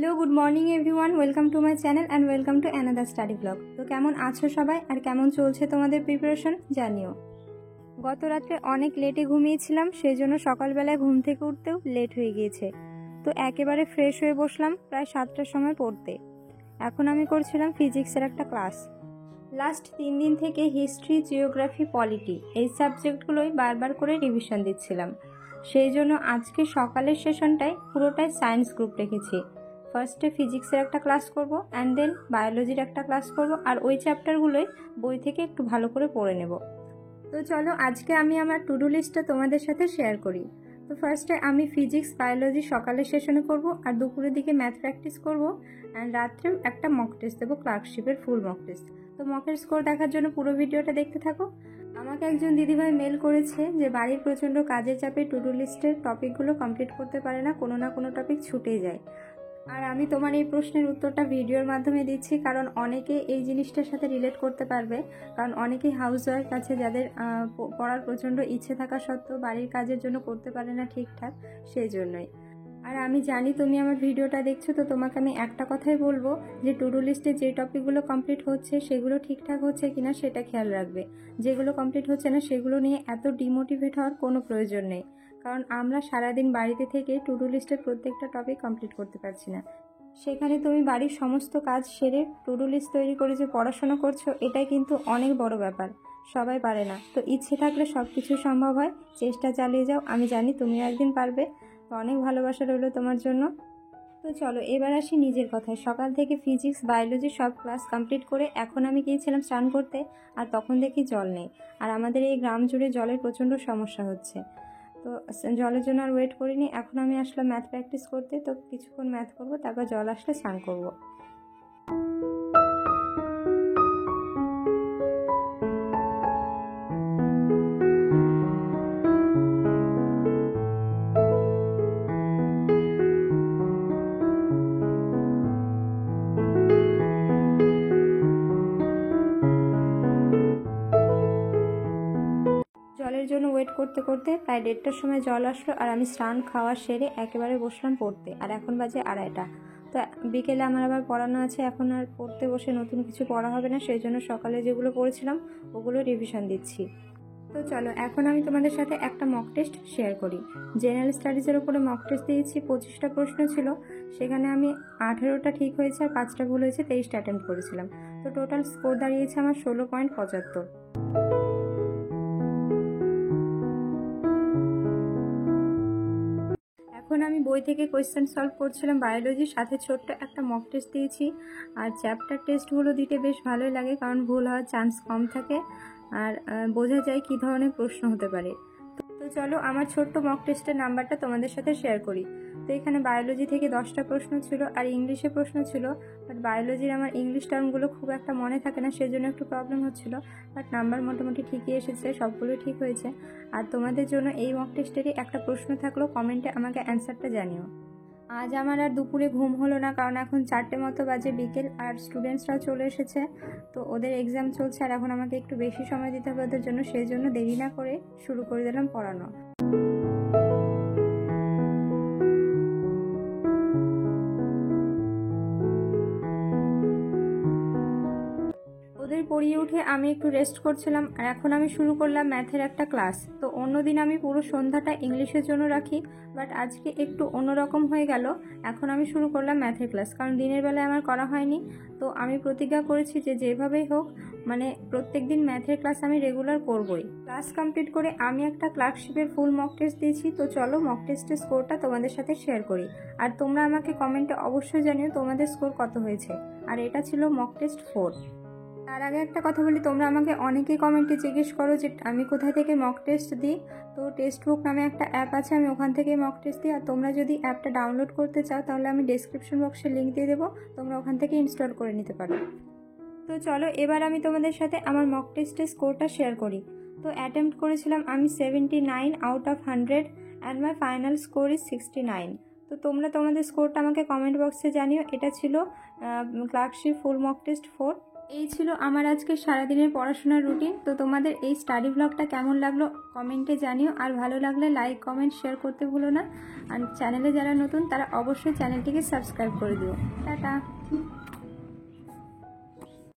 Hello, good morning everyone, welcome to my channel and welcome to another study blog. তো কেমন আছো সবাই আর কেমন চলছে তোমাদের প্রিপারেশন জানিও। গত রাত্রে অনেক লেটে ঘুমিয়েছিলাম, সেই জন্য সকালবেলায় ঘুম থেকে উঠতেও লেট হয়ে গিয়েছে। তো একেবারে ফ্রেশ হয়ে বসলাম প্রায় 7টার সময় পড়তে। এখন আমি করছিলাম ফিজিক্সের একটা ক্লাস। লাস্ট 3 দিন থেকে হিস্ট্রি, জিওগ্রাফি, পলিটি এই সাবজেক্টগুলোই বারবার করে রিভিশন দিচ্ছিলাম। সেই জন্য আজকে সকালের সেশনটায় পুরোটাই সায়েন্স গ্রুপ রেখেছি। ফার্স্টে ফিজিক্সের একটা ক্লাস করব অ্যান্ড দেন বায়োলজির একটা ক্লাস করব, আর ওই চ্যাপ্টারগুলোই বই থেকে একটু ভালো করে পড়ে নেব। তো চলো আজকে আমি আমার টু ডু লিস্টটা তোমাদের সাথে শেয়ার করি। তো ফার্স্টে আমি ফিজিক্স, বায়োলজি সকালের সেশনে করব, আর দুপুরের দিকে ম্যাথ প্র্যাকটিস করব, অ্যান্ড রাত্রেও একটা মক টেস্ট দেবো, ক্লার্কশিপের ফুল মক টেস্ট। তো মকের স্কোর দেখার জন্য পুরো ভিডিওটা দেখতে থাকো। আমাকে একজন দিদিভাই মেল করেছে যে বাড়ির প্রচণ্ড কাজের চাপে টু ডু লিস্টের টপিকগুলো কমপ্লিট করতে পারে না, কোনো না কোনো টপিক ছুটে যায়। আর আমি তোমার এই প্রশ্নের উত্তরটা ভিডিওর মাধ্যমে দিচ্ছি, কারণ অনেকে এই জিনিসটার সাথে রিলেট করতে পারবে। কারণ অনেকেই হাউস ওয়াইফ আছে যাদের পড়ার প্রচণ্ড ইচ্ছে থাকা সত্ত্বেও বাড়ির কাজের জন্য করতে পারে না ঠিকঠাক, সেই জন্যই। আর আমি জানি তুমি আমার ভিডিওটা দেখছো, তো তোমাকে আমি একটা কথাই বলবো যে টু ডু লিস্টে যে টপিকগুলো কমপ্লিট হচ্ছে সেগুলো ঠিকঠাক হচ্ছে কিনা সেটা খেয়াল রাখবে। যেগুলো কমপ্লিট হচ্ছে না সেগুলো নিয়ে এত ডিমোটিভেট হওয়ার কোনো প্রয়োজন নেই, কারণ আমরা সারাদিন বাড়িতে থেকে টু ডু লিস্টের প্রত্যেকটা টপিক কমপ্লিট করতে পারছি না। সেখানে তুমি বাড়ির সমস্ত কাজ সেরে টু ডু লিস্ট তৈরি করে যে পড়াশোনা করছো, এটাই কিন্তু অনেক বড় ব্যাপার। সবাই পারে না, তো ইচ্ছে থাকলে সব কিছু সম্ভব হয়। চেষ্টা চালিয়ে যাও, আমি জানি তুমিও একদিন পারবে। তো অনেক ভালোবাসা রইলো তোমার জন্য। তো চলো এবার আসি নিজের কথায়। সকাল থেকে ফিজিক্স, বায়োলজি সব ক্লাস কমপ্লিট করে এখন আমি গিয়েছিলাম স্নান করতে, আর তখন দেখি জল নেই। আর আমাদের এই গ্রাম জুড়ে জলের প্রচণ্ড সমস্যা হচ্ছে। তো জলের জন্য আর ওয়েট করিনি, এখন আমি আসলাম ম্যাথ প্র্যাকটিস করতে। তো কিছুক্ষণ ম্যাথ করবো, তারপর জল আসলে স্নান করবো। জলের জন্য ওয়েট করতে করতে প্রায় 1:30টার সময় জল আসলো, আর আমি স্নান খাওয়া সেরে একেবারে বসলাম পড়তে। আর এখন বাজে 2:30টা। তো বিকেলে আমার আবার পড়ানো আছে, এখন আর পড়তে বসে নতুন কিছু পড়া হবে না, সেই জন্য সকালে যেগুলো পড়েছিলাম ওগুলো রিভিশন দিচ্ছি। তো চলো এখন আমি তোমাদের সাথে একটা মক টেস্ট শেয়ার করি। জেনারেল স্টাডিজের উপরে মক টেস্ট দিয়েছি, 25টা প্রশ্ন ছিল। সেখানে আমি 18টা ঠিক হয়েছে আর 5টা ভুল হয়েছে, 23টা অ্যাটেম্প্ট করেছিলাম। তো টোটাল স্কোর দাঁড়িয়েছে আমার 16.75। এখন আমি বই থেকে কোয়েশ্চেন সলভ করছিলাম বায়োলজির সাথে, ছোট্ট একটা মক টেস্ট দিয়েছি। আর চ্যাপ্টার টেস্টগুলো দিতে বেশ ভালোই লাগে, কারণ ভুল হওয়ার চান্স কম থাকে, আর বোঝা যায় কী ধরনের প্রশ্ন হতে পারে। তো চলো আমার ছোট্ট মক টেস্টের নাম্বারটা তোমাদের সাথে শেয়ার করি। তো এখানে বায়োলজি থেকে 10টা প্রশ্ন ছিল আর ইংলিশে প্রশ্ন ছিল। বাট বায়োলজির আমার ইংলিশ টার্মগুলো খুব একটা মনে থাকে না, সেজন্য একটু প্রবলেম হচ্ছিল। বাট নাম্বার মোটামুটি ঠিকই এসেছে, সবগুলো ঠিক হয়েছে। আর তোমাদের জন্য এই মক টেস্টেরই একটা প্রশ্ন থাকলো, কমেন্টে আমাকে অ্যান্সারটা জানিও। আজ আমার আর দুপুরে ঘুম হলো না, কারণ এখন 4টে মতো বাজে বিকেল, আর স্টুডেন্টসরাও চলে এসেছে। তো ওদের এক্সাম চলছে, আর এখন আমাকে একটু বেশি সময় দিতে হবে ওদের জন্য, সেই জন্য দেরি না করে শুরু করে দিলাম পড়ানো। ওদের পড়িয়ে উঠে আমি একটু রেস্ট করছিলাম, আর এখন আমি শুরু করলাম ম্যাথের একটা ক্লাস। তো অন্যদিন আমি পুরো সন্ধ্যাটা ইংলিশের জন্য রাখি, বাট আজকে একটু অন্যরকম হয়ে গেল। এখন আমি শুরু করলাম ম্যাথের ক্লাস, কারণ দিনের বেলায় আমার করা হয়নি। তো আমি প্রতিজ্ঞা করেছি যে যেভাবেই হোক মানে প্রত্যেক দিন ম্যাথের ক্লাস আমি রেগুলার করবই। ক্লাস কমপ্লিট করে আমি একটা ক্লার্কশিপের ফুল মক টেস্ট দিয়েছি। তো চলো মক টেস্টের স্কোরটা তোমাদের সাথে শেয়ার করি, আর তোমরা আমাকে কমেন্টে অবশ্যই জানিও তোমাদের স্কোর কত হয়েছে। আর এটা ছিল মক টেস্ট 4। তার আগে একটা কথা বলি, তোমরা আমাকে অনেকেই কমেন্টে জিজ্ঞেস করো যে আমি কোথায় থেকে মক টেস্ট দিই। তো টেক্সট বুক নামে একটা অ্যাপ আছে, আমি ওখান থেকেই মক টেস্ট দিই। আর তোমরা যদি অ্যাপটা ডাউনলোড করতে চাও তাহলে আমি ডেসক্রিপশন বক্সে লিঙ্ক দিয়ে দেবো, তোমরা ওখান থেকে ইনস্টল করে নিতে পারো। তো চলো এবার আমি তোমাদের সাথে আমার মক টেস্টের স্কোরটা শেয়ার করি। তো অ্যাটেম্প্ট করেছিলাম আমি 79 out of 100, and my final score is 69। তো তোমরা তোমাদের স্কোরটা আমাকে কমেন্ট বক্সে জানিও। এটা ছিল ক্লার্কশিপ ফুল মক টেস্ট 4। এই ছিল আমার আজকে সারাদিনের পড়াশোনার রুটিন। তো তোমাদের এই স্টাডি ব্লগটা কেমন লাগলো কমেন্টে জানিও, আর ভালো লাগলে লাইক কমেন্ট শেয়ার করতে ভুলো না। আর চ্যানেলে যারা নতুন তারা অবশ্যই চ্যানেলটিকে সাবস্ক্রাইব করে দিও। টাটা।